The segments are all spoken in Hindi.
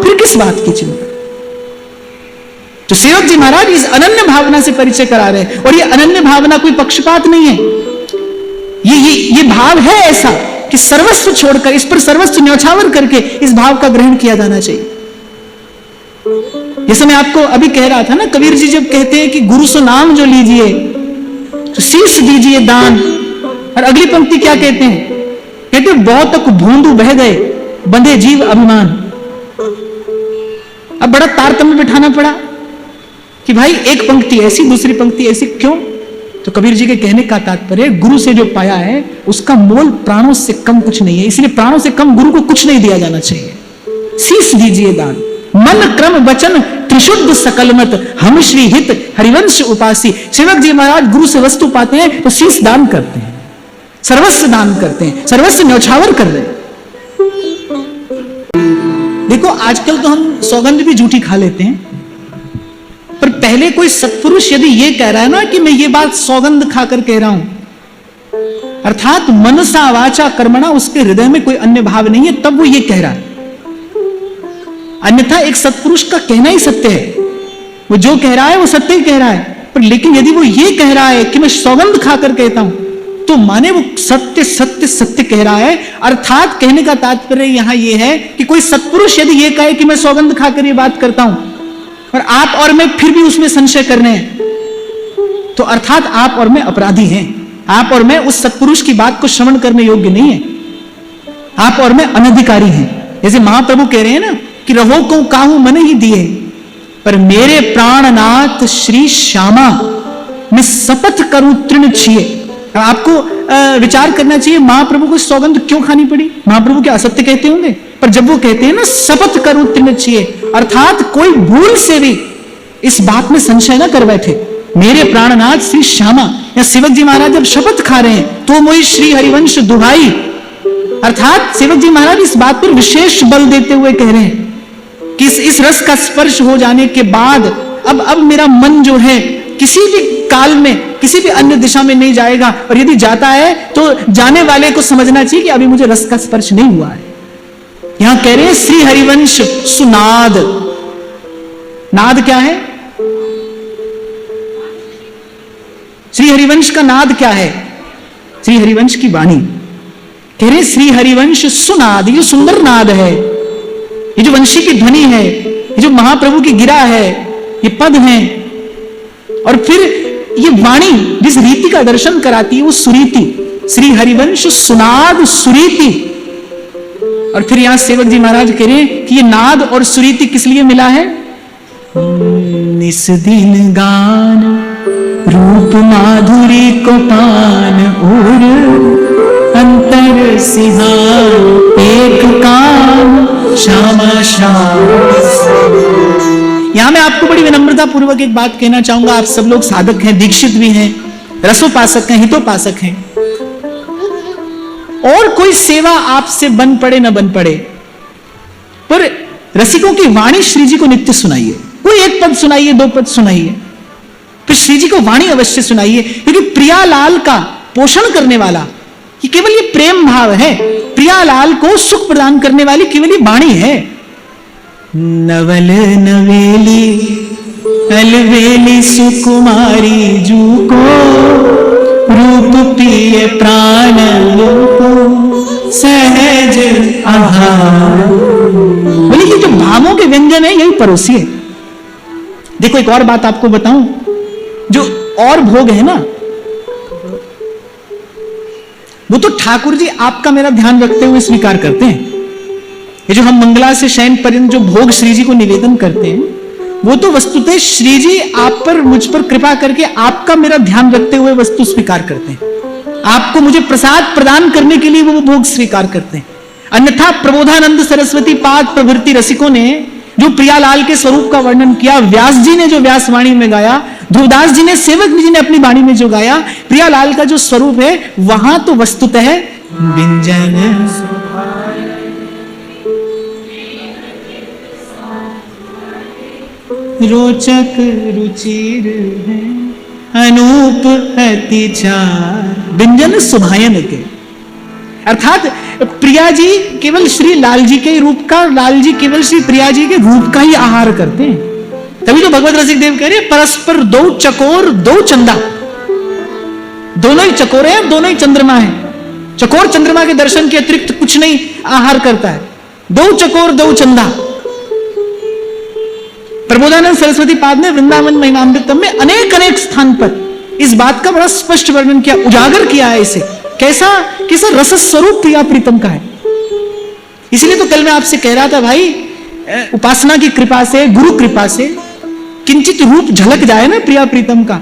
फिर किस बात की चिंता। तो सेवक जी महाराज इस अनन्य भावना से परिचय करा रहे हैं, और ये अनन्य भावना कोई पक्षपात नहीं है, ये भाव है ऐसा कि सर्वस्व छोड़कर, इस पर सर्वस्व न्यौछावर करके इस भाव का ग्रहण किया जाना चाहिए। जैसे मैं आपको अभी कह रहा था ना, कबीर जी जब कहते हैं कि गुरु सो नाम जो लीजिए तो शीश दीजिए दान, और अगली पंक्ति क्या कहते हैं, कहते बहुत तक भोंदू बह गए बंधे जीव अभिमान। अब बड़ा तारतम्य बिठाना पड़ा कि भाई एक पंक्ति ऐसी दूसरी पंक्ति ऐसी, क्यों? तो कबीर जी के कहने का तात्पर्य, गुरु से जो पाया है उसका मोल प्राणों से कम कुछ नहीं है, इसलिए प्राणों से कम गुरु को कुछ नहीं दिया जाना चाहिए। शीश दीजिए दान, मन क्रम वचन त्रिशुद्ध सकल मत, हम श्री हित हरिवंश उपासी। सेवक जी महाराज गुरु से वस्तु पाते हैं तो शीश दान करते हैं, सर्वस्व दान करते हैं, सर्वस्व न्यौछावर कर रहे हैं। देखो आजकल तो हम सौगंध भी झूठी खा लेते हैं, पर पहले कोई सत्पुरुष यदि ये कह रहा है ना कि मैं ये बात सौगंध खाकर कह रहा हूं, अर्थात मनसा वाचा कर्मणा, उसके हृदय में कोई अन्य भाव नहीं है, तब वो ये कह रहा है। अन्यथा एक सत्पुरुष का कहना ही सत्य है, वो जो कह रहा है वो सत्य ही कह रहा है, पर लेकिन यदि वो ये कह रहा है कि मैं सौगंध खाकर कहता हूं, तो माने वो सत्य सत्य सत्य कह रहा है। अर्थात कहने का तात्पर्य यहां ये है कि कोई सत्पुरुष यदि ये कहे कि मैं सौगंध खाकर ये बात करता हूं, और आप और मैं फिर भी उसमें संशय कर रहे हैं, तो अर्थात आप और मैं अपराधी हैं, आप और मैं उस सत्पुरुष की बात को श्रवण करने योग्य नहीं है, आप और मैं अनधिकारी हैं। जैसे महाप्रभु कह रहे हैं ना कि रहो को काहू मन ही दिए, पर मेरे प्राणनाथ श्री श्यामा मैं शपथ करूं तृण छिए। आपको विचार करना चाहिए महाप्रभु को सौगंध क्यों खानी पड़ी। महाप्रभु क्या असत्य कहते होंगे, पर जब वो कहते हैं ना शपथ करूं तृण छिए, अर्थात कोई भूल से भी इस बात में संशय न कर बैठे, मेरे प्राणनाथ श्री श्यामा। या सेवक जी महाराज जब शपथ खा रहे हैं तो मोहि श्री हरिवंश दुहाई, अर्थात सेवक जी महाराज इस बात पर विशेष बल देते हुए कह रहे हैं कि इस रस का स्पर्श हो जाने के बाद अब मेरा मन जो है किसी भी काल में किसी भी अन्य दिशा में नहीं जाएगा, और यदि जाता है तो जाने वाले को समझना चाहिए कि अभी मुझे रस का स्पर्श नहीं हुआ है। यहां कह रहे हैं श्री हरिवंश सुनाद। नाद क्या है? श्री हरिवंश का नाद क्या है? श्री हरिवंश की वाणी। कह रहे श्री हरिवंश सुनाद, ये सुंदर नाद है, ये जो वंशी की ध्वनि है, ये जो महाप्रभु की गिरा है, ये पद है, और फिर ये वाणी जिस रीति का दर्शन कराती है वो सुरीति। श्री हरिवंश सुनाद सुरीति। और फिर यहां सेवक जी महाराज कह रहे हैं कि ये नाद और सुरीति किस लिए मिला है? निस दिन गान रूप माधुरी को पान, और अंतर सिहान एक काम श्यामा श्याम। यहां मैं आपको बड़ी विनम्रता पूर्वक एक बात कहना चाहूंगा, आप सब लोग साधक हैं, दीक्षित भी हैं, रसोपासक हैं, हितोपासक हैं, और कोई सेवा आपसे बन पड़े न बन पड़े, पर रसिकों की वाणी श्री जी को नित्य सुनाइए। कोई एक पद सुनाइए, दो पद सुनाइए, फिर श्री जी को वाणी अवश्य सुनाइए, क्योंकि प्रियालाल का पोषण करने वाला ये केवल ये प्रेम भाव है, प्रियालाल को सुख प्रदान करने वाली केवल ये वाणी है। नवल नवेली अलवेली सुकुमारी जू को, रूप पिए प्राण को सहज आहार। बोले कि जो भावों के व्यंजन है यही परोसिए। देखो एक और बात आपको बताऊं, जो और भोग है ना, वो तो ठाकुर जी आपका मेरा ध्यान रखते हुए स्वीकार करते हैं। ये जो हम मंगला से शयन पर्यंत जो भोग श्री जी को निवेदन करते हैं, वो तो वस्तुतः श्री जी आप पर मुझ पर कृपा करके आपका मेरा ध्यान रखते हुए वस्तु स्वीकार करते हैं। आपको मुझे प्रसाद प्रदान करने के लिए वो भोग स्वीकार करते हैं। अन्यथा प्रबोधानंद सरस्वती पाद प्रभृति रसिकों ने जो प्रियालाल के स्वरूप का वर्णन किया, व्यास जी ने जो व्यासवाणी में गाया, ध्रुवदास जी ने, सेवक जी ने अपनी वाणी में जो गाया, प्रियालाल का जो स्वरूप है वहां तो वस्तुतः व्यंजन रोचक रुचिर है, अनूप अति चार, व्यंजन सुभायन के। अर्थात प्रिया जी केवल श्री लाल जी के रूप का, लाल जी केवल श्री प्रिया जी के रूप का ही आहार करते हैं। तभी तो भगवत रसिक देव कह रहे हैं परस्पर दो चकोर दो चंदा, दोनों ही चकोर हैं, दोनों ही चंद्रमा हैं। चकोर चंद्रमा के दर्शन के अतिरिक्त कुछ नहीं आहार करता है। दो चकोर दो चंदा। प्रबोधानंद सरस्वती पाद ने वृंदावन महिमामृतम में अनेक अनेक स्थान पर इस बात का बड़ा स्पष्ट वर्णन किया, उजागर किया है इसे। कैसा कैसा रस स्वरूप प्रिया प्रीतम का है। इसलिए तो कल मैं आपसे कह रहा था भाई, उपासना की कृपा से, गुरु कृपा से किंचित रूप झलक जाए ना प्रिया प्रीतम का,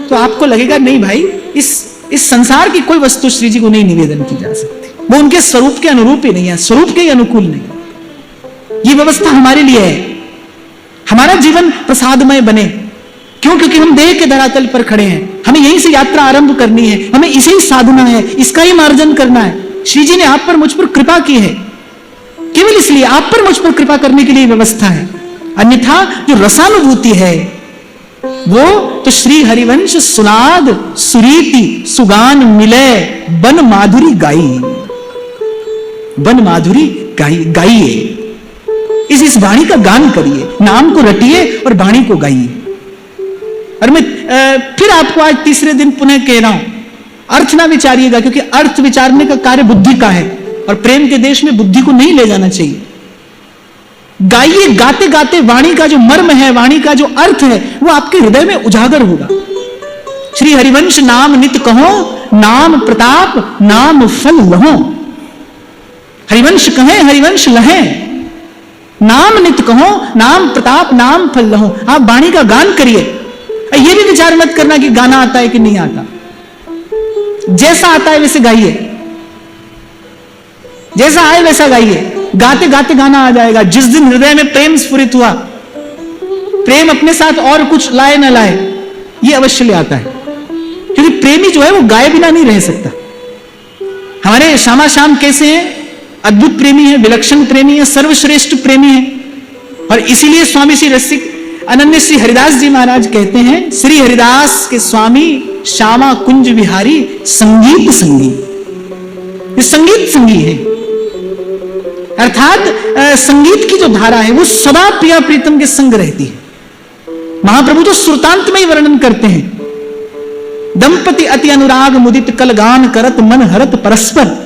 तो आपको लगेगा नहीं भाई, इस संसार की कोई वस्तु श्री जी को नहीं निवेदन की जा सकती, वो उनके स्वरूप के अनुरूप ही नहीं है, स्वरूप के ही अनुकूल नहीं। ये व्यवस्था हमारे लिए है, हमारा जीवन प्रसादमय बने। क्यों? क्योंकि हम देह के धरातल पर खड़े हैं, हमें यहीं से यात्रा आरंभ करनी है, हमें इसे ही साधना है, इसका ही मार्जन करना है। श्री जी ने आप पर मुझ पर कृपा की है, केवल इसलिए आप पर मुझ पर कृपा करने के लिए व्यवस्था है। अन्यथा जो रसानुभूति है वो तो श्री हरिवंश सुनाद सुरीति सुगान मिले बन माधुरी गाई, बन माधुरी गाइए। इस वाणी का गान करिए, नाम को रटिए और वाणी को गाइए। और मैं फिर आपको आज तीसरे दिन पुनः कह रहा हूं, अर्थ ना विचारिएगा, क्योंकि अर्थ विचारने का कार्य बुद्धि का है और प्रेम के देश में बुद्धि को नहीं ले जाना चाहिए। गाइए, गाते गाते वाणी का जो मर्म है, वाणी का जो अर्थ है, वो आपके हृदय में उजागर होगा। श्री हरिवंश नाम नित कहो, नाम प्रताप नाम फल लहो। हरिवंश कहें, हरिवंश लहें, नाम नित कहो, नाम प्रताप नाम फल लहो। आप वाणी का गान करिए। ये भी विचार मत करना कि गाना आता है कि नहीं आता, जैसा आता है वैसे गाइए, जैसा आए वैसा गाइए। गाते गाते गाना आ जाएगा। जिस दिन हृदय में प्रेम स्फुरित हुआ, प्रेम अपने साथ और कुछ लाए ना लाए, ये अवश्य ले आता है, क्योंकि प्रेमी जो है वो गाए बिना नहीं रह सकता। हमारे श्यामा श्याम कैसे हैं? अद्भुत प्रेमी है, विलक्षण प्रेमी है, सर्वश्रेष्ठ प्रेमी है। और इसीलिए स्वामी श्री रसिक अनन्य श्री हरिदास जी महाराज कहते हैं, श्री हरिदास के स्वामी श्यामा कुंज विहारी संगीत संगी। ये संगीत संगी है, अर्थात संगीत की जो धारा है वो सदा प्रिया प्रीतम के संग रहती है। महाप्रभु तो श्रुतांत में ही वर्णन करते हैं, दंपति अति अनुराग मुदित कल गान करत मन हरत परस्पर।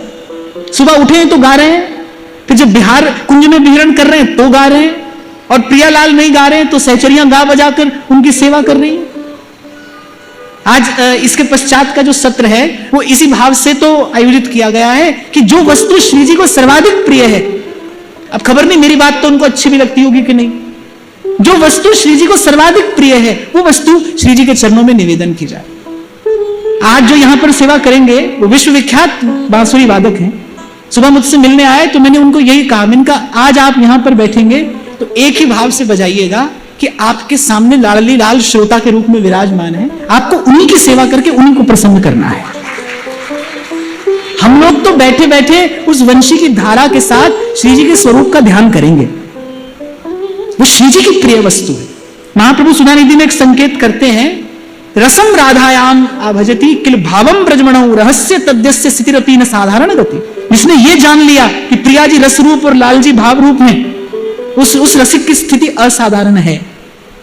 सुबह उठे हैं तो गा रहे हैं, फिर जब बिहार कुंज में विहरण कर रहे हैं तो गा रहे हैं, और प्रियालाल नहीं गा रहे हैं तो सहचरियां गा बजाकर उनकी सेवा कर रही हैं। आज इसके पश्चात का जो सत्र है वो इसी भाव से तो आयोजित किया गया है कि जो वस्तु श्री जी को सर्वाधिक प्रिय है, अब खबर नहीं मेरी बात तो उनको अच्छी भी लगती होगी कि नहीं, जो वस्तु श्री जी को सर्वाधिक प्रिय है वो वस्तु श्री जी के चरणों में निवेदन की जाए। आज जो यहां पर सेवा करेंगे वो विश्वविख्यात बांसुरी वादक हैं। सुबह मुझसे मिलने आए तो मैंने उनको यही कहा, मैंने कहा आज आप यहां पर बैठेंगे तो एक ही भाव से बजाइएगा कि आपके सामने लाडली लाल श्रोता के रूप में विराजमान है, आपको उन्हीं की सेवा करके उन्हीं को प्रसन्न करना है। हम लोग तो बैठे बैठे उस वंशी की धारा के साथ श्री जी के स्वरूप का ध्यान करेंगे, वो श्री जी की प्रिय वस्तु है। महाप्रभु सुधानिधि में एक संकेत करते हैं, रसम राधायाम आभजति किल भावम ब्रजमणो रहस्य तद्यस्य स्थितिरपि न साधारण गति। जिसने ये जान लिया कि प्रिया जी रस रूप और लाल जी भाव रूप हैं, उस रसिक की स्थिति असाधारण है।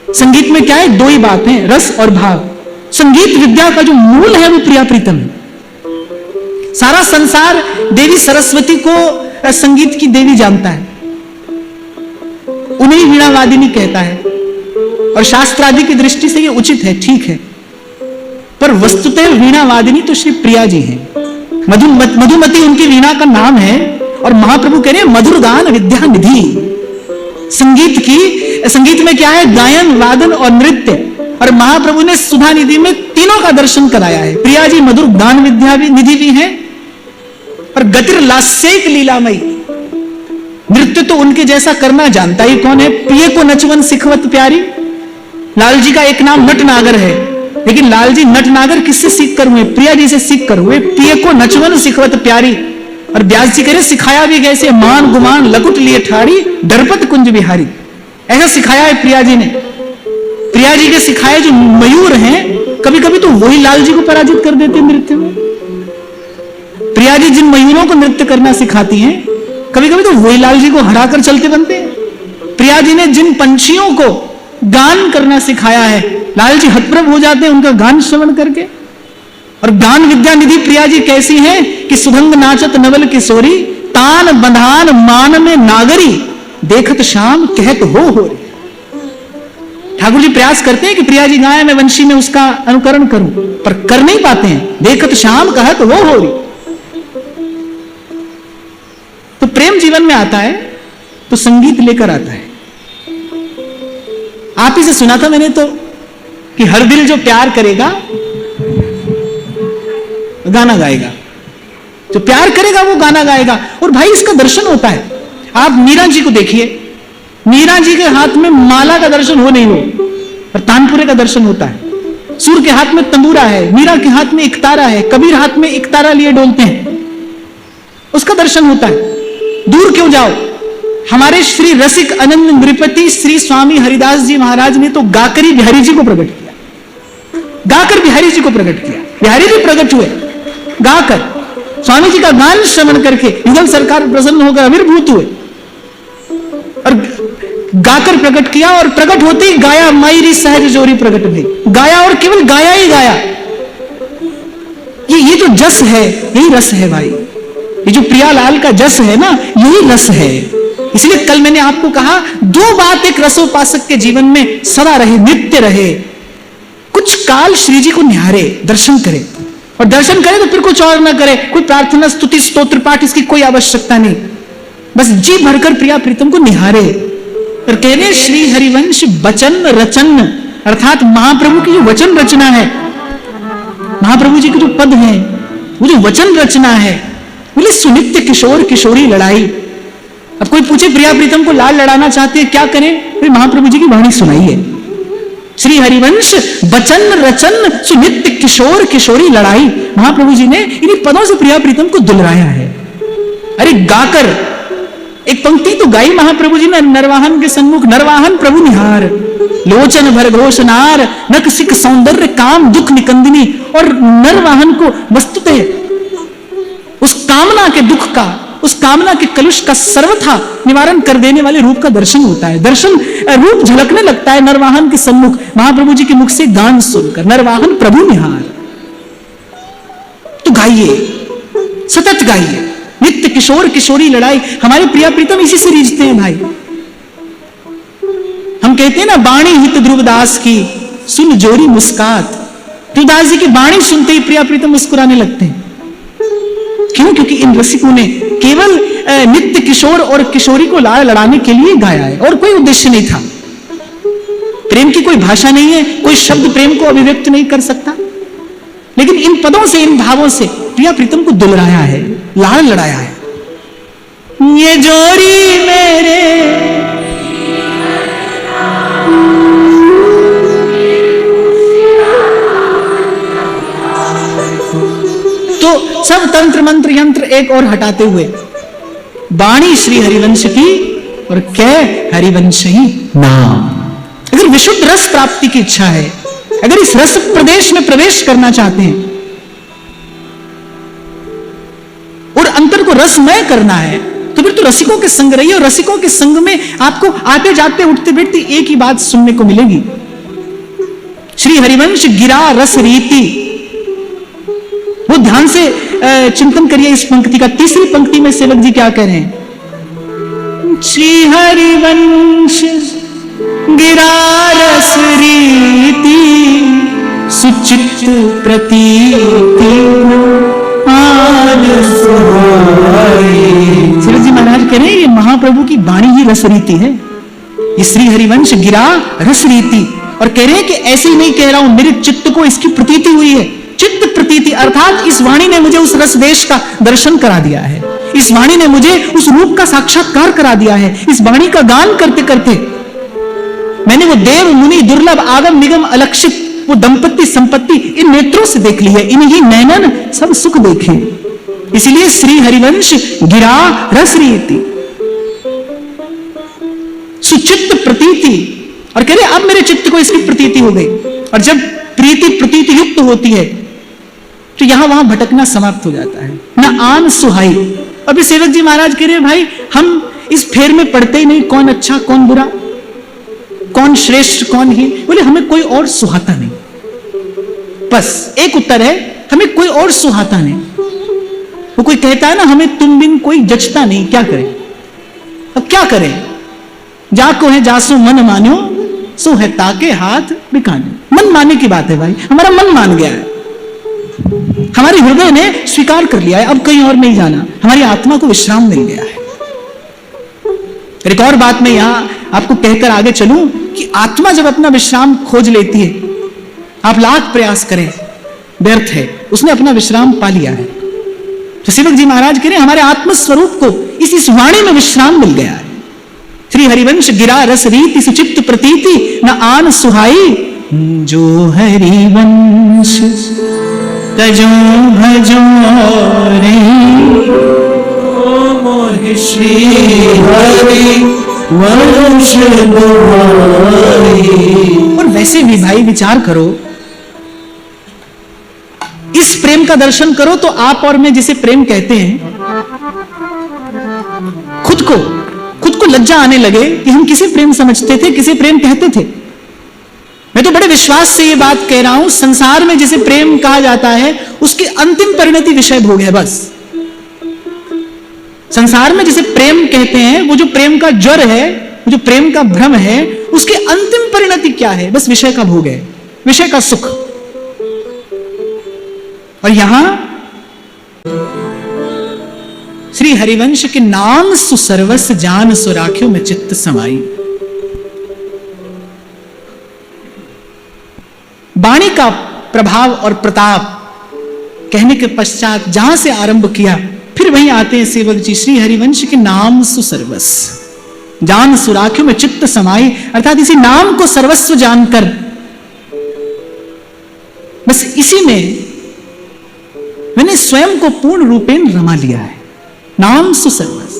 संगीत में क्या है? दो ही बात है, रस और भाव। संगीत विद्या का जो मूल है वो प्रिया प्रीतम है। सारा संसार देवी सरस्वती को संगीत की देवी जानता है, उन्हें वीणा वादिनी कहता है, और शास्त्रादि की दृष्टि से ये उचित है, ठीक है। पर वस्तुतः वीणा वादिनी तो श्री प्रिया जी है। मधुमती उनकी वीणा का नाम है, और महाप्रभु कह रहे हैं मधुर गान विद्या निधि। संगीत में क्या है? गायन, वादन और नृत्य। और महाप्रभु ने सुधा निधि में तीनों का दर्शन कराया है। प्रिया जी मधुर गान विद्या भी निधि भी है, और गतिर लास्यक लीलामयी। नृत्य तो उनके जैसा करना जानता ही कौन है? पिए को नचवन सिखवत प्यारी। लाल जी का एक नाम नटनागर है, लेकिन लाल जी नटनागर किससे सीख कर हुए? प्रिया जी से सीख कर हुए। पिए को नचवन सिखवत प्यारी। और व्यास जी कह रहे सिखाया भी कैसे? मान गुमान लकुट लिए ठाड़ी डरपत कुंज बिहारी। ऐसा सिखाया है प्रिया जी ने। प्रिया जी के सिखाए जो मयूर हैं, कभी कभी तो वही लाल जी को पराजित कर देते नृत्य में। प्रिया जी जिन मयूरों को नृत्य करना सिखाती हैं, कभी कभी तो वही लाल जी को हराकर चलते बनते हैं। प्रिया जी ने जिन पंछियों को गान करना सिखाया है, लाल जी हतप्रभ हो जाते हैं उनका गान श्रवण करके। और गान विद्या निधि प्रिया जी कैसी हैं कि सुभंग नाचत नवल किशोरी, तान बंधान मान में नागरी, देखत शाम कहत हो रे। ठाकुर जी प्रयास करते हैं कि प्रिया जी गाएं, मैं वंशी में उसका अनुकरण करूं, पर कर नहीं पाते हैं। देखत शाम कहत हो री। तो प्रेम जीवन में आता है तो संगीत लेकर आता है। आप ही से सुना था मैंने तो कि हर दिल जो प्यार करेगा गाना गाएगा, जो प्यार करेगा वो गाना गाएगा। और भाई इसका दर्शन होता है। आप मीरा जी को देखिए, मीरा जी के हाथ में माला का दर्शन हो नहीं हो, और तानपुरे का दर्शन होता है। सूर के हाथ में तंबूरा है, मीरा के हाथ में इकतारा है, कबीर हाथ में इकतारा लिए डोलते हैं, उसका दर्शन होता है। दूर क्यों जाओ, हमारे श्री रसिक अनंत नृपति श्री स्वामी हरिदास जी महाराज ने तो गाकर ही बिहारी जी को प्रकट किया, गाकर बिहारी जी को प्रकट किया। बिहारी जी प्रकट हुए गाकर, स्वामी जी का गान श्रवण करके युगल सरकार प्रसन्न होकर आविर्भूत हुए और गाकर प्रकट किया। और प्रकट होते ही गाया, मायरी सहज जोरी प्रकट भई। गाया और केवल गाया ही गाया। ये जो जस है यही रस है भाई। ये जो प्रियालाल का जस है ना, यही रस है। इसलिए कल मैंने आपको कहा, दो बात एक रसोपासक के जीवन में सदा रहे, नित्य रहे। कुछ काल श्री जी को निहारे, दर्शन करे, और दर्शन करे तो फिर कुछ और ना करे। कोई प्रार्थना स्तुति स्तोत्र पाठ इसकी कोई आवश्यकता नहीं, बस जी भरकर प्रिया प्रीतम को निहारे। और कहने श्री हरिवंश वचन रचन, अर्थात महाप्रभु की जो वचन रचना है, महाप्रभु जी के जो पद हैं, वो जो वचन रचना है, बोले सुनित्य किशोर किशोरी लड़ाई। अब कोई पूछे प्रिया प्रीतम को लाल लड़ाना चाहते हैं, क्या करें? फिर महाप्रभु जी की वाणी सुनाइए। श्री हरिवंश वचन रचन सुनित्य किशोर किशोरी लड़ाई। महाप्रभु जी ने इन्हीं पदों से प्रिया प्रीतम को दुलराया है। अरे गाकर एक पंक्ति तो गाई महाप्रभु जी ने, नरवाहन के सन्मुख नरवाहन प्रभु निहार, लोचन भर घोष नार, नक सिक सौंदर्य काम दुख निकंदिनी। और नरवाहन को वस्तुतः उस कामना के दुख का, उस कामना के कलुष का सर्वथा निवारण कर देने वाले रूप का दर्शन होता है। दर्शन रूप झलकने लगता है नरवाहन के सम्मुख, महाप्रभु जी के मुख से गान सुनकर, नरवाहन प्रभु निहार। तो गाइए, सतत गाइए, नित्य किशोर किशोरी लड़ाई। हमारे प्रिया प्रीतम इसी से रीझते हैं भाई। हम कहते हैं ना, बाणी हित ध्रुवदास की सुन जोरी मुस्कात। ध्रुवदास जी की बाणी सुनते ही प्रिया प्रीतम मुस्कुराने लगते हैं। क्यों? क्योंकि इन रसिकों ने केवल नित्य किशोर और किशोरी को लाड़ लड़ाने के लिए गाया है, और कोई उद्देश्य नहीं था। प्रेम की कोई भाषा नहीं है, कोई शब्द प्रेम को अभिव्यक्त नहीं कर सकता, लेकिन इन पदों से, इन भावों से प्रिया प्रीतम को दुलराया है, लाड़ लड़ाया है। ये जोड़ी मेरे तो सब तंत्र मंत्र यंत्र एक और हटाते हुए बाणी श्री हरिवंश की, और कह हरिवंश ही नाम। अगर विशुद्ध रस प्राप्ति की इच्छा है, अगर इस रस प्रदेश में प्रवेश करना चाहते हैं और अंतर को रसमय करना है, तो फिर तो रसिकों के संग रहिए। और रसिकों के संग में आपको आते जाते उठते बैठते एक ही बात सुनने को मिलेगी। श्री हरिवंश गिरा रस रीति, वो ध्यान से चिंतन करिए इस पंक्ति का। तीसरी पंक्ति में सेवक जी क्या कह रहे हैं? श्री हरिवंश गिरा रस रीति, सुचित प्रतीति सेवक जी महाराज कह रहे हैं, ये महाप्रभु की वाणी ही रस रीति है। ये श्री हरिवंश गिरा रस रीति, और कह रहे हैं कि ऐसे ही नहीं कह रहा हूं, मेरे चित्त को इसकी प्रतीति हुई है। चित्त प्रतीति अर्थात इस वाणी ने मुझे उस रस देश का दर्शन करा दिया है, इस वाणी ने मुझे उस रूप का साक्षात्कार करा दिया है। इस वाणी का गान करते करते मैंने वो देव मुनि दुर्लभ आगम निगम अलक्षित वो दंपत्ति संपत्ति इन नेत्रों से देख ली है, इन्हीं नैनन सब सुख देखे। इसलिए श्री हरिवंश गिरा रस रीति सुचित्त प्रतीति, और कह रहे अब मेरे चित्त को इसकी प्रतीति हो गई। और जब प्रीति प्रतीति युक्त होती है तो यहां वहां भटकना समाप्त हो जाता है। ना आन सुहाई। अभी सेवक जी महाराज कह रहे भाई हम इस फेर में पड़ते ही नहीं, कौन अच्छा कौन बुरा, कौन श्रेष्ठ कौन ही। बोले हमें कोई और सुहाता नहीं, बस एक उत्तर है, हमें कोई और सुहाता नहीं। वो कोई कहता है ना हमें तुम बिन कोई जचता नहीं, क्या करें, अब क्या करें। जाको है जासो मन मान्यो, सो है ताके हाथ बिकाने। मन मानने की बात है भाई, हमारा मन मान गया है, हमारे हृदय ने स्वीकार कर लिया है, अब कहीं और नहीं जाना, हमारी आत्मा को विश्राम मिल गया है। एक और बात मैं यहां आपको कहकर आगे चलूं कि आत्मा जब अपना विश्राम खोज लेती है, आप लाख प्रयास करें व्यर्थ है, उसने अपना विश्राम पा लिया है। तो सेवक जी महाराज कह रहे हमारे आत्म स्वरूप को इस वाणी में विश्राम मिल गया है। श्री हरिवंश गिरा रस रीति सुचित्त प्रतीति न आन सुहाई, जो हरिवंश तजो भजो रे मोहि श्री हरि वंश दुहाई। और वैसे भी भाई विचार करो, इस प्रेम का दर्शन करो तो आप और मैं जिसे प्रेम कहते हैं, खुद को लज्जा आने लगे कि हम किसे प्रेम समझते थे, किसे प्रेम कहते थे। मैं तो बड़े विश्वास से ये बात कह रहा हूं, संसार में जिसे प्रेम कहा जाता है उसकी अंतिम परिणति विषय भोग है। बस संसार में जिसे प्रेम कहते हैं, वो जो प्रेम का ज्वर है, वो जो प्रेम का भ्रम है, उसकी अंतिम परिणति क्या है, बस विषय का भोग है, विषय का सुख। और यहां श्री हरिवंश के नाम सुसर्वस जान सुराख्यो में चित्त समाई। वाणी का प्रभाव और प्रताप कहने के पश्चात जहां से आरंभ किया, फिर वहीं आते हैं सेवक जी श्री हरिवंश के नाम सुसर्वस जान सुराख्यो में चित्त समाई, अर्थात इसी नाम को सर्वस्व जानकर बस इसी में मैंने स्वयं को पूर्ण रूपेण रमा लिया है। नाम सुसर्वस।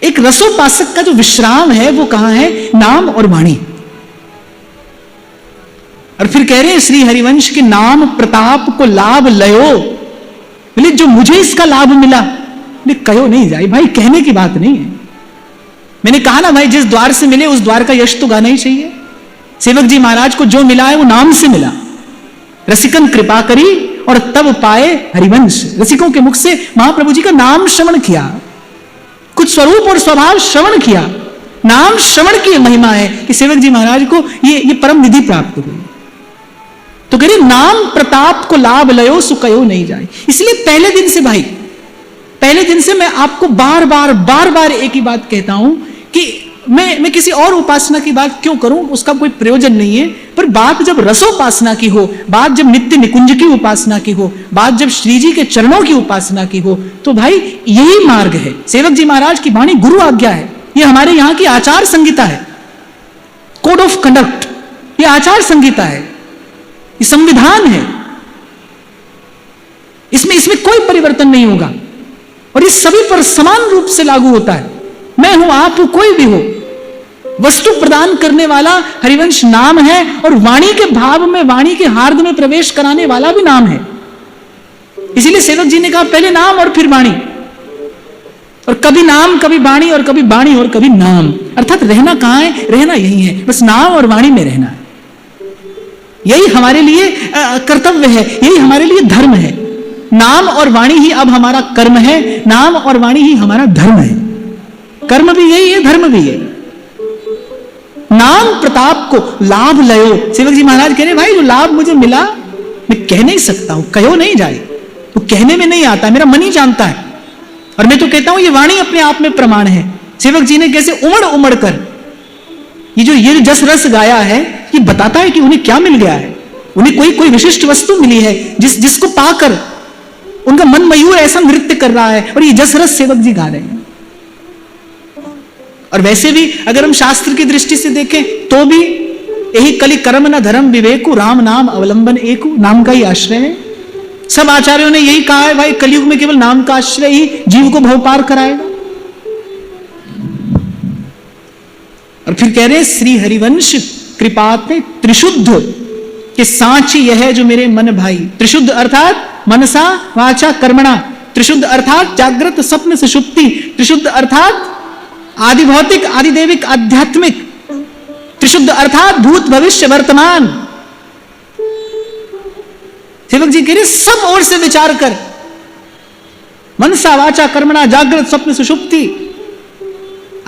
एक रसोपासक का जो विश्राम है वो कहां है, नाम और वाणी। और फिर कह रहे हैं श्री हरिवंश के नाम प्रताप को लाभ लयो, बोले जो मुझे इसका लाभ मिला, बोले कहो नहीं जाए भाई, कहने की बात नहीं है। मैंने कहा ना भाई, जिस द्वार से मिले उस द्वार का यश तो गाना ही चाहिए। सेवक जी महाराज को जो मिला है वो नाम से मिला। रसिकन कृपा करी और तब पाए हरिवंश। रसिकों के मुख से महाप्रभु जी का नाम श्रवण किया, कुछ स्वरूप और स्वभाव श्रवण किया। नाम श्रवण की महिमा है कि सेवक जी महाराज को ये परम निधि प्राप्त हुई। तो कह रहे नाम प्रताप को लाभ लयो सुकयो नहीं जाए। इसलिए पहले दिन से भाई, पहले दिन से मैं आपको बार बार एक ही बात कहता हूं कि मैं किसी और उपासना की बात क्यों करूं, उसका कोई प्रयोजन नहीं है। पर बात जब रसोपासना की हो, बात जब नित्य निकुंज की उपासना की हो, बात जब श्री जी के चरणों की उपासना की हो, तो भाई यही मार्ग है। सेवक जी महाराज की वाणी गुरु आज्ञा है, ये हमारे यहां की आचार संहिता है, कोड ऑफ कंडक्ट, ये आचार संहिता है, ये संविधान है। इसमें कोई परिवर्तन नहीं होगा और ये सभी पर समान रूप से लागू होता है। मैं हूं, आप हो, कोई भी हो, वस्तु प्रदान करने वाला हरिवंश नाम है और वाणी के भाव में, वाणी के हार्द में प्रवेश कराने वाला भी नाम है। इसीलिए सेवक जी ने कहा पहले नाम और फिर वाणी, और कभी नाम कभी वाणी और कभी वाणी और कभी नाम। अर्थात रहना कहां है, रहना यही है, बस नाम और वाणी में रहना है। यही हमारे लिए कर्तव्य है, यही हमारे लिए धर्म है। नाम और वाणी ही अब हमारा कर्म है, नाम और वाणी ही हमारा धर्म है। कर्म भी यही है, धर्म भी है। नाम प्रताप को लाभ लयो। सेवक जी महाराज कह रहे भाई जो लाभ मुझे मिला मैं कह नहीं सकता हूं, कहो नहीं जाए, तो कहने में नहीं आता, मेरा मन ही जानता है। और मैं तो कहता हूं ये वाणी अपने आप में प्रमाण है। सेवक जी ने कैसे उमड़ उमड़ कर ये जस रस गाया है, ये बताता है कि उन्हें क्या मिल गया है। उन्हें कोई विशिष्ट वस्तु मिली है जिसको पाकर उनका मन मयूर ऐसा नृत्य कर रहा है, और ये जस रस सेवक जी गा रहे हैं। और वैसे भी अगर हम शास्त्र की दृष्टि से देखें तो भी यही कलि कर्म न धर्म विवेकु राम नाम अवलंबन एकु, नाम का ही आश्रय है। सब आचार्यों ने यही कहा है भाई, कलयुग में केवल नाम का आश्रय ही जीव को भव पार कराएगा। और फिर कह रहे श्री हरिवंश कृपाते त्रिशुद्ध कि सांची यह है जो मेरे मन भाई। त्रिशुद्ध अर्थात मनसा वाचा कर्मणा, त्रिशुद्ध अर्थात जागृत स्वप्न सुषुप्ति, त्रिशुद्ध अर्थात आदि भौतिक आदि दैविक आध्यात्मिक, त्रिशुद्ध अर्थात भूत भविष्य वर्तमान। सेवक जी कह रहे सब ओर से विचार कर, मनसा वाचा कर्मणा, जागृत स्वप्न सुषुप्ति,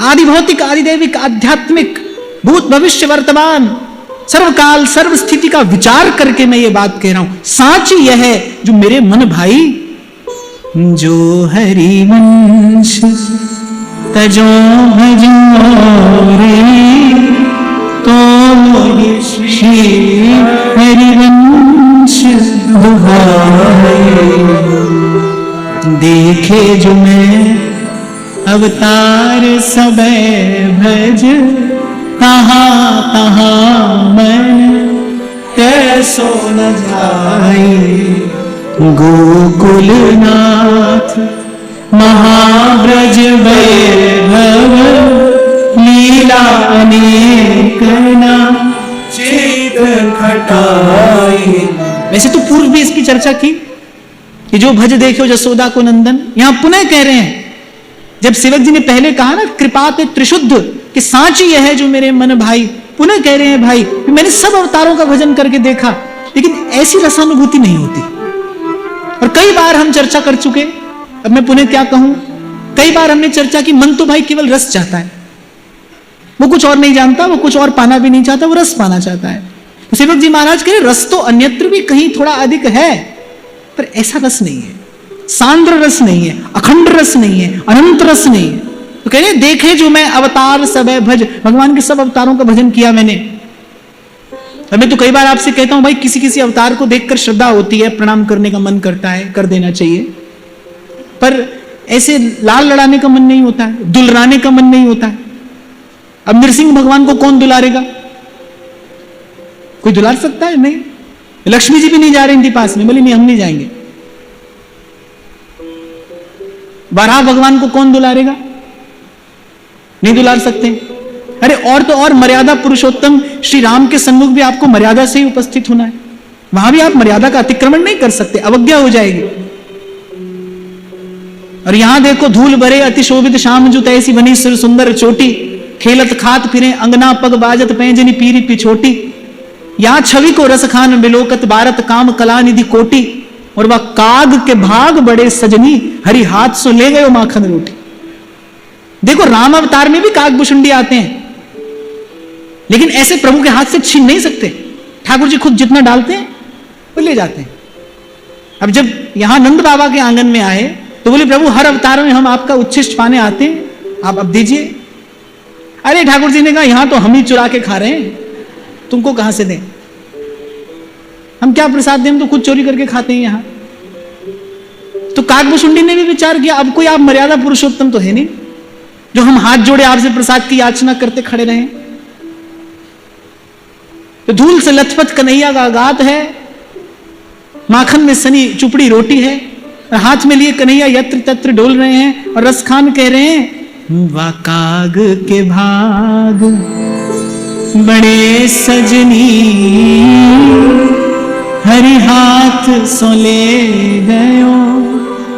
आदि भौतिक आदि दैविक आध्यात्मिक, भूत भविष्य वर्तमान, सर्वकाल सर्व स्थिति का विचार करके मैं ये बात कह रहा हूं। सांची यह है जो मेरे मन भाई, जो हरिवंश तजो भजो रे, तो श्री हरिवंश दुहाए। देखे जो मैं अवतार सबे भज, कहाँ कहाँ मन कैसो न जाए। गोकुलनाथ महाब्रज वैभव, लीला अनेक ना चित खटाई। वैसे तो पूर्व भी इसकी चर्चा की कि जो भज देखो जसोदा को नंदन, यहां पुनः कह रहे हैं। जब सेवक जी ने पहले कहा ना कृपा ते त्रिशुद्ध कि सांची यह है जो मेरे मन भाई, पुनः कह रहे हैं भाई मैंने सब अवतारों का भजन करके देखा, लेकिन ऐसी रसानुभूति नहीं होती। और कई बार हम चर्चा कर चुके, अब मैं पुनः क्या कहूं, कई बार हमने चर्चा की मन तो भाई केवल रस चाहता है, वो कुछ और नहीं जानता, वो कुछ और पाना भी नहीं चाहता, वो रस पाना चाहता है। तो सेवक जी महाराज कह रहे रस तो अन्यत्र भी कहीं थोड़ा अधिक है, पर ऐसा रस नहीं है, सांद्र रस नहीं है, अखंड रस नहीं है, अनंत रस नहीं है। तो कह रहे देखे जो मैं अवतार सब भज, भगवान के सब अवतारों का भजन किया मैंने। और मैं तो कई बार आपसे कहता हूं भाई किसी किसी अवतार को देखकर श्रद्धा होती है, प्रणाम करने का मन करता है, कर देना चाहिए, पर ऐसे लाल लड़ाने का मन नहीं होता है, दुलराने का मन नहीं होता है। अब नृसिंह भगवान को कौन दुलारेगा? कोई दुलार सकता है? नहीं। लक्ष्मी जी भी नहीं जा रही थी पास में, बोली नहीं हम नहीं जाएंगे। वराह भगवान को कौन दुलारेगा? नहीं दुलार सकते। अरे और तो और मर्यादा पुरुषोत्तम श्री राम के सन्मुख भी आपको मर्यादा से ही उपस्थित होना है, वहां भी आप मर्यादा का अतिक्रमण नहीं कर सकते, अवज्ञा हो जाएगी। और यहां देखो धूल भरे अति शोभित श्याम जुत ऐसी बनी सिर सुंदर चोटी, खेलत खात फिरे अंगना पग बाजत पैंजनी पीरी पिछोटी। यहां छवि को रस खान बिलोकत भारत काम कला निधि कोटी, और वह काग के भाग बड़े सजनी हरि हाथ सो ले गए माखन रोटी। देखो राम अवतार में भी काग भुषुंडी आते हैं, लेकिन ऐसे प्रभु के हाथ से छीन नहीं सकते। ठाकुर जी खुद जितना डालते हैं वो ले जाते हैं। अब जब यहां नंद बाबा के आंगन में आए तो बोले प्रभु हर अवतार में हम आपका उच्छिष्ट पाने आते हैं, आप अब दीजिए। अरे ठाकुर जी ने कहा यहां तो हम ही चुरा के खा रहे हैं, तुमको कहां से दें? हम क्या प्रसाद दें, हम तो खुद चोरी करके खाते हैं यहां। तो काकभुषुंडी ने भी विचार किया अब कोई आप मर्यादा पुरुषोत्तम तो है नहीं जो हम हाथ जोड़े आपसे प्रसाद की याचना करते खड़े रहे। तो धूल से लथपथ कन्हैया का गात है, माखन में सनी चुपड़ी रोटी है, और हाथ में लिए कन्हैया यत्र तत्र डोल रहे हैं और रसखान कह रहे हैं वा काग के भाग बड़े सजनी हरि हाथ सो ले गयो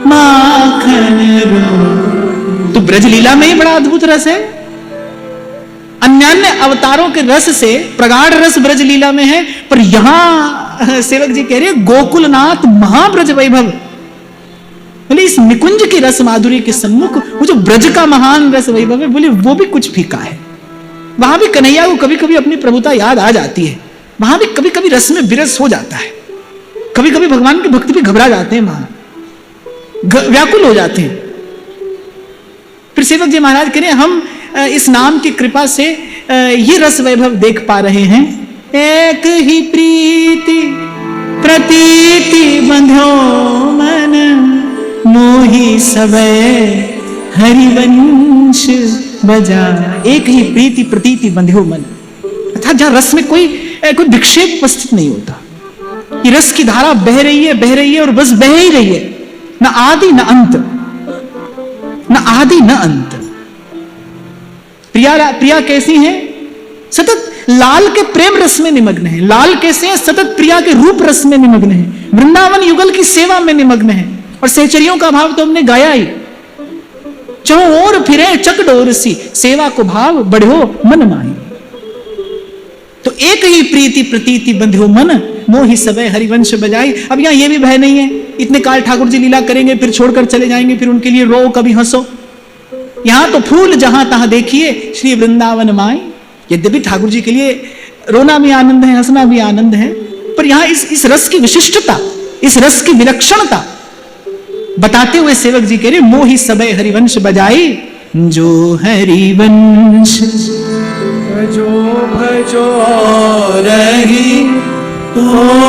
माखन रो। तो ब्रजलीला में ही बड़ा अद्भुत रस है। अन्यान्य अवतारों के रस से प्रगाढ़ रस ब्रजलीला में है, पर यहां सेवक जी कह रहे गोकुलनाथ महाब्रज वैभव, बोले इस निकुंज की रस माधुरी के सम्मुख वो जो ब्रज का महान रस वैभव है, बोले वो भी कुछ फीका है। वहां भी कन्हैया को कभी कभी अपनी प्रभुता याद आ जाती है, वहां भी कभी कभी रस में विरस हो जाता है, कभी कभी भगवान के भक्त भी घबरा जाते हैं, वहां व्याकुल हो जाते हैं। फिर सेवक जी महाराज कह रहे हम इस नाम की कृपा से ये रस वैभव देख पा रहे हैं। एक ही प्रीति प्रतीति बंधो मन मोहि सबे हरिवंश बजा। एक ही प्रीति प्रतीति बंधो मन, अर्थात जहां रस में कोई विक्षेप उपस्थित नहीं होता, ये रस की धारा बह रही है और बस बह ही रही है, न आदि न अंत, न आदि न अंत। प्रिया कैसी है? सतत लाल के प्रेम रस में निमग्न है। लाल कैसे है? सतत प्रिया के रूप रस में निमग्न है, वृंदावन युगल की सेवा में निमग्न है। और सहचरियों का भाव तो हमने गाया ही, चहुं ओर फिरे चकडोर सी, सेवा को भाव बढ़ो मन माही। तो एक ही प्रीति प्रतीति बंध्यो मन, मोहि सबे हरिवंश बजाई। अब यहां ये भी भय नहीं है, इतने काल ठाकुर जी लीला करेंगे फिर छोड़कर चले जाएंगे, फिर उनके लिए रो कभी हंसो। यहां तो फूल जहां तहां देखिए श्री वृंदावन माई। यद्यपि ठाकुर जी के लिए रोना भी आनंद है, हंसना भी आनंद है, पर यहां इस रस की विशिष्टता, इस रस की विलक्षणता बताते हुए सेवक जी कह रहे मोहि सबे हरिवंश बजाई, जो हरिवंश जो भजो रही तो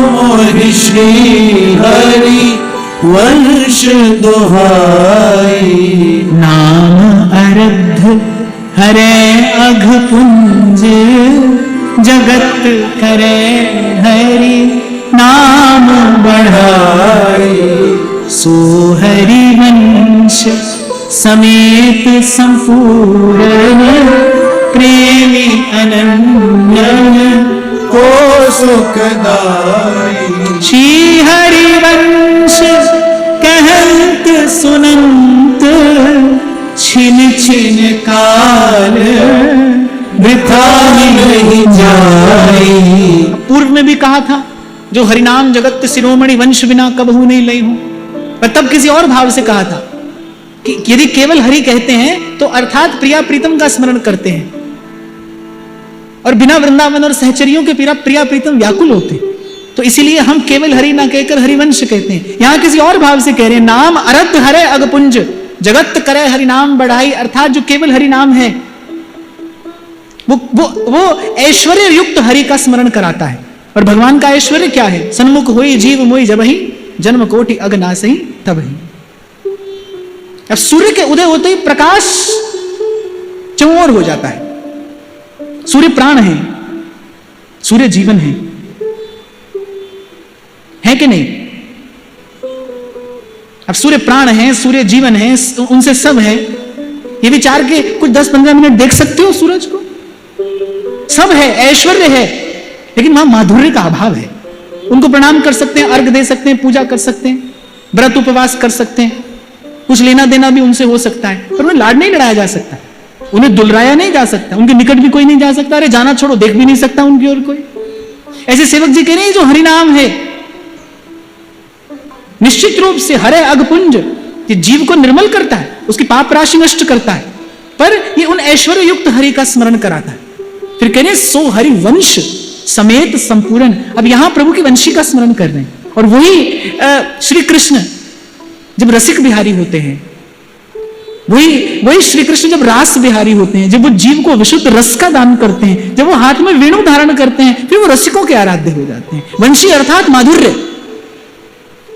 मोहि श्री हरि वंश दुहाई। नाम अरब्ध हरे अघपुंज, जगत करे हरि नाम बढ़ाई। सो हरिवंश समेत संपूर्ण, प्रेमी अनन्य को सुखदाई। श्री हरिवंश कहंत सुनंत, छिन छिन काल वृथा नहीं जाई। पूर्व में भी कहा था, जो हरिनाम जगत शिरोमणि, वंश बिना कबहू नहीं लई हूं। पर तब किसी और भाव से कहा था कि यदि केवल हरि कहते हैं तो अर्थात प्रिया प्रीतम का स्मरण करते हैं, और बिना वृंदावन और सहचरियों के प्रिया प्रीतम व्याकुल होते हैं। तो इसीलिए हम केवल हरि ना कहकर हरिवंश कहते हैं। यहां किसी और भाव से कह रहे हैं, नाम अरत हरे अगपुंज, जगत करे हरि नाम बढ़ाई। अर्थात जो केवल हरि नाम है वो ऐश्वर्य युक्त हरि का स्मरण कराता है। और भगवान का ऐश्वर्य क्या है? सन्मुख होई जीव मोई जबहि, जन्म कोटि अगनासहि तबहि। अब सूर्य के उदय होते ही प्रकाश चौर हो जाता है। सूर्य प्राण है, सूर्य जीवन है कि नहीं? अब सूर्य प्राण है, सूर्य जीवन है, उनसे सब है। ये विचार के कुछ 10-15 मिनट देख सकते हो सूरज को, सब है, ऐश्वर्य है, लेकिन वहां माधुर्य का अभाव है। उनको प्रणाम कर सकते हैं, अर्घ दे सकते हैं, पूजा कर सकते हैं, व्रत उपवास कर सकते हैं, कुछ लेना देना भी उनसे हो सकता है, पर उन्हें लाड नहीं लड़ाया जा सकता, उन्हें दुलराया नहीं जा सकता, उनके निकट भी कोई नहीं जा सकता। अरे जाना छोड़ो, देख भी नहीं सकता उनकी ओर कोई। ऐसे सेवक जी कह रहे हैं जो हरिनाम है निश्चित रूप से हरे अगपुंज, ये जीव को निर्मल करता है, उसकी पाप राशि नष्ट करता है, पर ये उन ऐश्वर्य युक्त हरि का स्मरण कराता है। फिर कह रहे सो हरि वंश समेत संपूर्ण। अब यहां प्रभु की वंशी का स्मरण कर रहे हैं, और वही श्री कृष्ण जब रसिक बिहारी होते हैं, वही श्री कृष्ण जब रास बिहारी होते हैं, जब वो जीव को विशुद्ध रस का दान करते हैं, जब वो हाथ में वेणु धारण करते हैं, फिर वो रसिकों के आराध्य हो जाते हैं। वंशी अर्थात माधुर्य,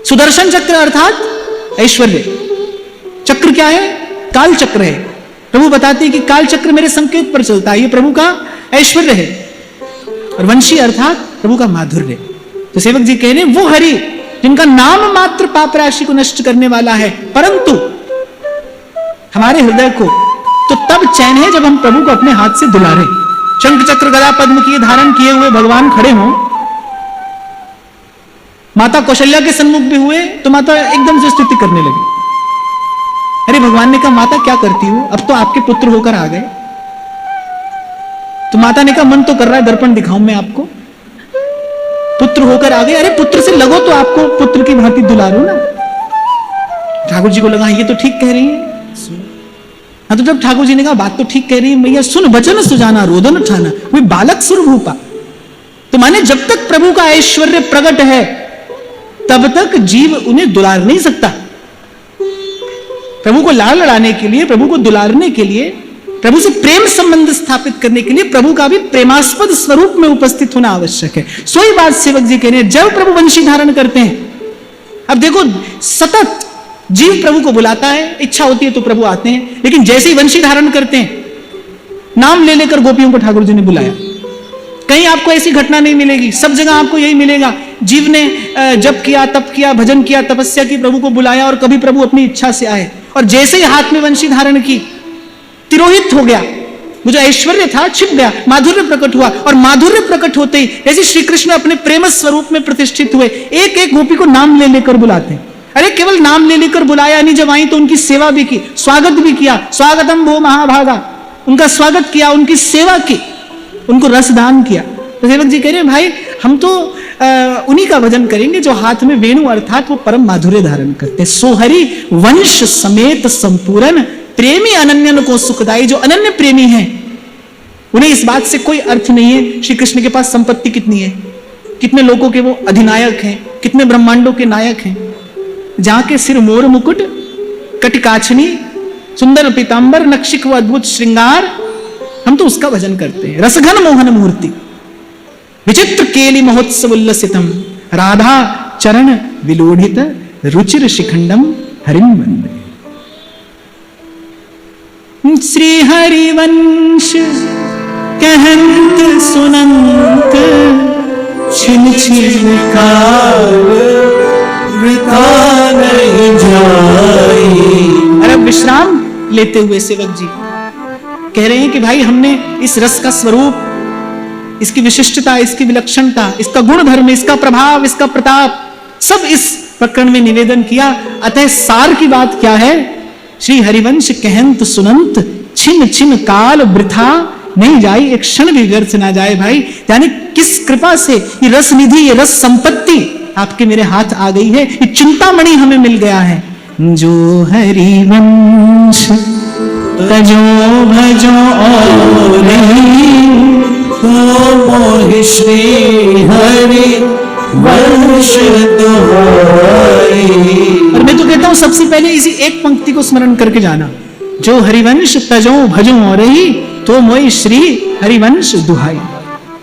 सुदर्शन चक्र अर्थात ऐश्वर्य। चक्र क्या है? काल चक्र है। प्रभु बताते हैं कि काल चक्र मेरे संकेत पर चलता है, ये प्रभु का ऐश्वर्य है। और वंशी अर्थात प्रभु का माधुर्य। तो सेवक जी कह रहे हैं वो हरि जिनका नाम मात्र पाप राशि को नष्ट करने वाला है, परंतु हमारे हृदय को तो तब चैन है जब हम प्रभु को अपने हाथ से दुलारें। शंख चक्र गदा पद्म किए धारण किए हुए भगवान खड़े हों, माता कौशल्या के सन्मुख भी हुए तो माता एकदम से स्तुति करने लगी। अरे भगवान ने कहा माता क्या करती हो, अब तो आपके पुत्र होकर आ गए। तो माता ने कहा मन तो कर रहा है दर्पण दिखाऊं मैं आपको, पुत्र होकर आ गए। अरे पुत्र से लगो तो आपको पुत्र की भांति दुलारो ना। ठाकुर जी को लगा ये तो ठीक कह रही है। हाँ, तो जब ठाकुर जी ने कहा बात तो ठीक कह रही है मैया, सुन वचन सुजाना रोदन उठाना, वही बालक सुरभूपा। तो माने जब तक प्रभु का ऐश्वर्य प्रकट है तब तक जीव उन्हें दुलार नहीं सकता। प्रभु को लाड़ लड़ाने के लिए, प्रभु को दुलारने के लिए, प्रभु से प्रेम संबंध स्थापित करने के लिए प्रभु का भी प्रेमास्पद स्वरूप में उपस्थित होना आवश्यक है। सोई बात सेवक जी कह रहे हैं जब प्रभु वंशी धारण करते हैं। अब देखो सतत जीव प्रभु को बुलाता है, इच्छा होती है तो प्रभु आते हैं, लेकिन जैसे ही वंशी धारण करते हैं, नाम ले लेकर गोपियों को ठाकुर जी ने बुलाया। कहीं आपको ऐसी घटना नहीं मिलेगी, सब जगह आपको यही मिलेगा। जीव ने जप किया, तप किया, भजन किया, तपस्या की, प्रभु को बुलाया, और कभी प्रभु अपनी इच्छा से आए, और जैसे ही हाथ में वंशी धारण की, तिरोहित हो गया, वो जो ऐश्वर्य था छिप गया, माधुर्य प्रकट हुआ, और माधुर्य प्रकट होते ही जैसे श्री कृष्ण अपने प्रेम स्वरूप में प्रतिष्ठित हुए, एक एक गोपी को नाम ले लेकर बुलाते हैं। अरे केवल नाम ले लेकर बुलाया नहीं, जब आई तो उनकी सेवा भी की, स्वागत भी किया, स्वागतम भो महाभागा, उनका स्वागत किया, उनकी सेवा की, उनको रसदान किया। तो सेवक जी कह रहे हैं भाई हम तो उन्हीं का भजन करेंगे जो हाथ में वेणु अर्थात वो परम माधुर्य धारण करते। सोहरी वंश समेत संपूर्ण प्रेमी अनन्यन को सुखदाई, जो अनन्य प्रेमी हैं उन्हें इस बात से कोई अर्थ नहीं है श्री कृष्ण के पास संपत्ति कितनी है, कितने लोगों के वो अधिनायक हैं, कितने ब्रह्मांडों के नायक हैं, जहां के सिर मोर मुकुट, कटिकाछनी, सुंदर पीतांबर, नक्षिक व अद्भुत श्रृंगार, हम तो उसका भजन करते हैं। रसघन मोहन मूर्ति विचित्र केली महोत्सव उल्लसितम राधा चरण विलोढ़ित रुचिर शिखंडम हरिम वंदे। श्री हरिवंश कहंत सुनंत छिन छिन काल वृथा नहीं जाई। और अब विश्राम लेते हुए सेवक जी कह रहे हैं कि भाई हमने इस रस का स्वरूप, इसकी विशिष्टता, इसकी विलक्षणता, इसका गुण धर्म, इसका प्रभाव, इसका प्रताप सब इस प्रकरण में निवेदन किया। अतः सार की बात क्या है? श्री हरिवंश कहंत सुनंत छिन छिन काल वृथा नहीं जाए, एक क्षण भी व्यर्थ ना जाए भाई। यानी किस कृपा से ये रस निधि, ये रस संपत्ति आपके मेरे हाथ आ गई है, ये चिंतामणि हमें मिल गया है। जो हरिवंश तजो भजो और तो मोहि श्री हरि वंश दुहाई। और मैं तो कहता हूं सबसे पहले इसी एक पंक्ति को स्मरण करके जाना, जो हरिवंश तजो भजो और तो मोहि श्री हरिवंश दुहाई।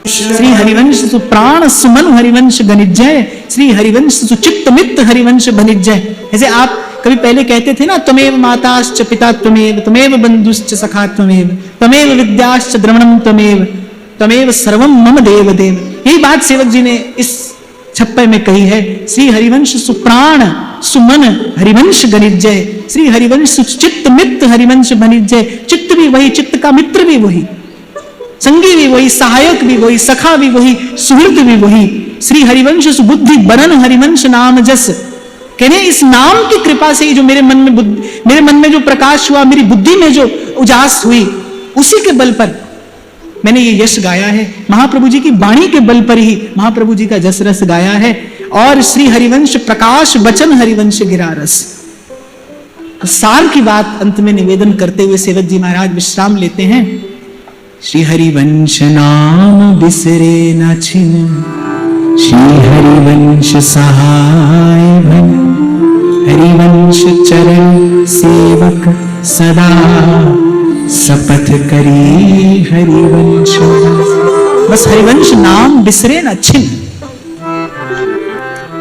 श्री हरिवंश सु प्राण सुमन हरिवंश गनिजय, श्री हरिवंश सु चित्त मित्त हरिवंश बनिजय। जैसे आप कभी पहले कहते थे ना, त्वमेव माताश्च पिता त्वमेव, त्वमेव बंधुश्च सखा त्वमेव, त्वमेव विद्याश्च द्रवणम त्वमेव, त्वमेव सर्वम मम देव देव। यही बात सेवक जी ने इस छप्पे में कही है। श्री हरिवंश सुप्राण सुमन हरिवंश गनिजय, श्री हरिवंश चित्त मित्त हरिवंश बनिजय। चित्त भी वही, चित्त का मित्र भी वही, संगी भी वही, सहायक भी वही, सखा भी वही, सुहृद भी वही। श्री हरिवंश सुबुद्धि बरन हरिवंश नाम जस। कहने इस नाम की कृपा से ही जो मेरे मन में जो प्रकाश हुआ, मेरी बुद्धि में जो उजास हुई, उसी के बल पर मैंने ये यश गाया है। महाप्रभु जी की वाणी के बल पर ही महाप्रभु जी का जस रस गाया है। और श्री हरिवंश प्रकाश बचन हरिवंश गिरा रस। सार की बात अंत में निवेदन करते हुए सेवक जी महाराज विश्राम लेते हैं। श्री हरिवंश नाम बिसरे न छिन, श्री हरिवंश सहाय भन, हरिवंश चरण सेवक सदा शपथ करी हरिवंश। बस हरिवंश नाम बिसरे न छिन,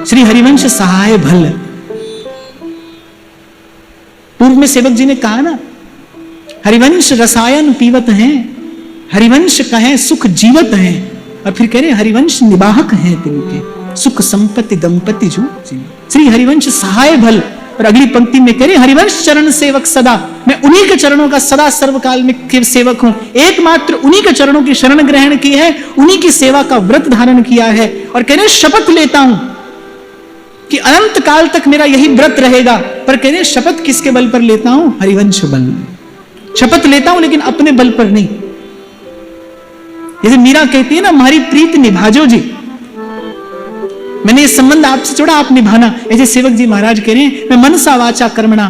श्री हरिवंश सहाय भल। पूर्व में सेवक जी ने कहा ना, हरिवंश रसायन पीवत हैं, हरिवंश कहें सुख जीवत हैं, और फिर कह रहे हरिवंश निवाहक हैं तिनके, सुख संपत्ति दंपति जो श्री हरिवंश सहाय भल। और अगली पंक्ति में कह रहे हरिवंश चरण सेवक सदा, मैं उन्हीं के चरणों का सदा सर्वकाल में सेवक हूं। एकमात्र उन्हीं के चरणों की शरण ग्रहण की है, उन्हीं की सेवा का व्रत धारण किया है। और कह रहे शपथ लेता हूं कि अनंत काल तक मेरा यही व्रत रहेगा। पर कह रहे शपथ किसके बल पर लेता हूं? हरिवंश बल। शपथ लेता हूं लेकिन अपने बल पर नहीं। जैसे मीरा कहती है ना, हमारी प्रीत निभाजो जी, मैंने ये संबंध आपसे जोड़ा, आप निभाना। ऐसे सेवक जी महाराज कह रहे हैं, मैं मनसा वाचा कर्मणा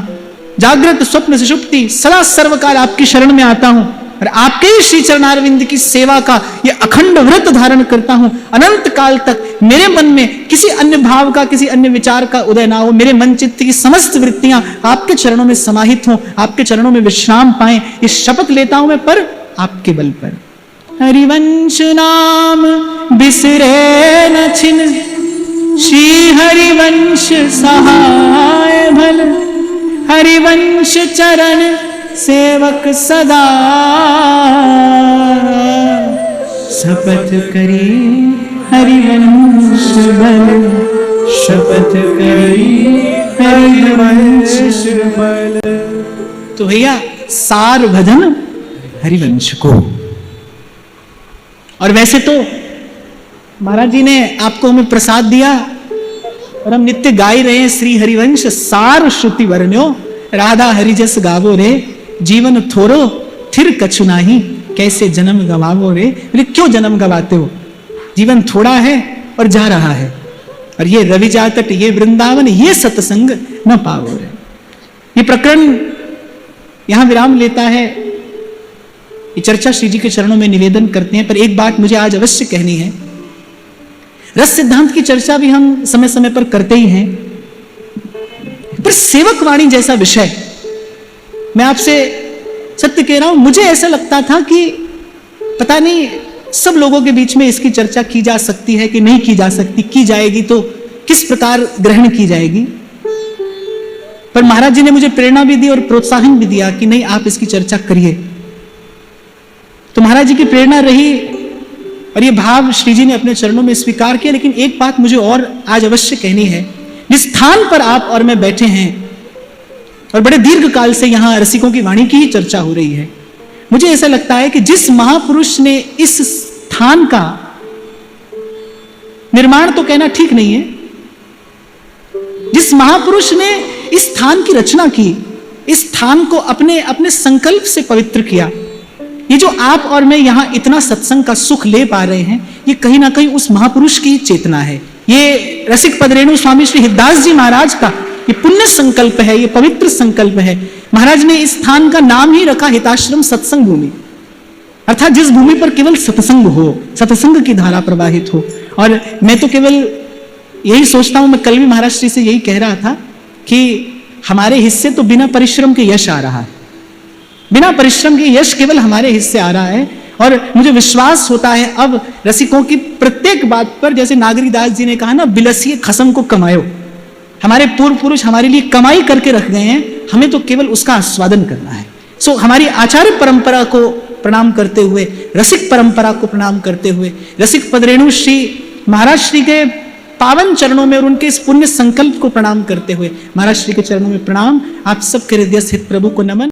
जागृत स्वप्न सुषुप्ति सदा सर्वकाल आपकी शरण में आता हूं, और आपके ही श्री चरणारविंद की सेवा का ये अखंड व्रत धारण करता हूं। अनंत काल तक मेरे मन में किसी अन्य भाव का, किसी अन्य विचार का उदय ना हो, मेरे मन चित्त की समस्त वृत्तियां आपके चरणों में समाहित हों, आपके चरणों में विश्राम पाएं। ये शपथ लेता हूं मैं, पर आपके बल पर। हरिवंश नाम बिसरे न छिन, श्री हरिवंश सहाय भल, हरिवंश चरण सेवक सदा शपथ करी हरिवंश बल, शपथ करी हरिवंश बल। तो भैया सार भजन हरिवंश को। और वैसे तो महाराज जी ने आपको हमें प्रसाद दिया और हम नित्य गाई रहे हैं श्री हरिवंश सार श्रुति वर्ण्यो, राधा हरिजस गावो रे, जीवन थोरो थिर कछु नाही, कैसे जन्म गवावो रे। बोले क्यों जन्म गवाते हो, जीवन थोड़ा है और जा रहा है, और ये रवि जातट, ये वृंदावन, ये सत्संग न पावो रे। ये प्रकरण यहां विराम लेता है। ये चर्चा श्री जी के चरणों में निवेदन करते हैं। पर एक बात मुझे आज अवश्य कहनी है, रस सिद्धांत की चर्चा भी हम समय समय पर करते ही हैं, पर सेवक वाणी जैसा विषय, मैं आपसे सत्य कह रहा हूं, मुझे ऐसा लगता था कि पता नहीं सब लोगों के बीच में इसकी चर्चा की जा सकती है कि नहीं की जा सकती, की जाएगी तो किस प्रकार ग्रहण की जाएगी। पर महाराज जी ने मुझे प्रेरणा भी दी और प्रोत्साहन भी दिया कि नहीं, आप इसकी चर्चा करिए। तो महाराज जी की प्रेरणा रही और ये भाव श्री जी ने अपने चरणों में स्वीकार किया। लेकिन एक बात मुझे और आज अवश्य कहनी है, जिस स्थान पर आप और मैं बैठे हैं और बड़े दीर्घ काल से यहां रसिकों की वाणी की ही चर्चा हो रही है, मुझे ऐसा लगता है कि जिस महापुरुष ने इस स्थान का निर्माण तो कहना ठीक नहीं है, जिस महापुरुष ने इस स्थान की रचना की, इस स्थान को अपने अपने संकल्प से पवित्र किया, ये जो आप और मैं यहां इतना सत्संग का सुख ले पा रहे हैं, ये कहीं ना कहीं उस महापुरुष की चेतना है। ये रसिक पदरेणु स्वामी श्री हिरदास जी महाराज का ये पुण्य संकल्प है, ये पवित्र संकल्प है। महाराज ने इस स्थान का नाम ही रखा हिताश्रम सत्संग भूमि, अर्थात जिस भूमि पर केवल सत्संग हो, सत्संग की धारा प्रवाहित हो। और मैं तो केवल यही सोचता हूं, मैं कल भी महाराज श्री से यही कह रहा था कि हमारे हिस्से तो बिना परिश्रम के यश आ रहा है, बिना परिश्रम के यश केवल हमारे हिस्से आ रहा है। और मुझे विश्वास होता है अब रसिकों की प्रत्येक बात पर, जैसे नागरीदास जी ने कहा ना, बिलसिए खसम को कमायो, हमारे पूर्व पुरुष हमारे लिए कमाई करके रख गए हैं, हमें तो केवल उसका आस्वादन करना है। सो हमारी आचार्य परंपरा को प्रणाम करते हुए, रसिक परंपरा को प्रणाम करते हुए, रसिक पदरेणु श्री महाराज श्री के पावन चरणों में और उनके इस पुण्य संकल्प को प्रणाम करते हुए महाराज श्री के चरणों में प्रणाम। आप सबके हृदय स्थित प्रभु को नमन।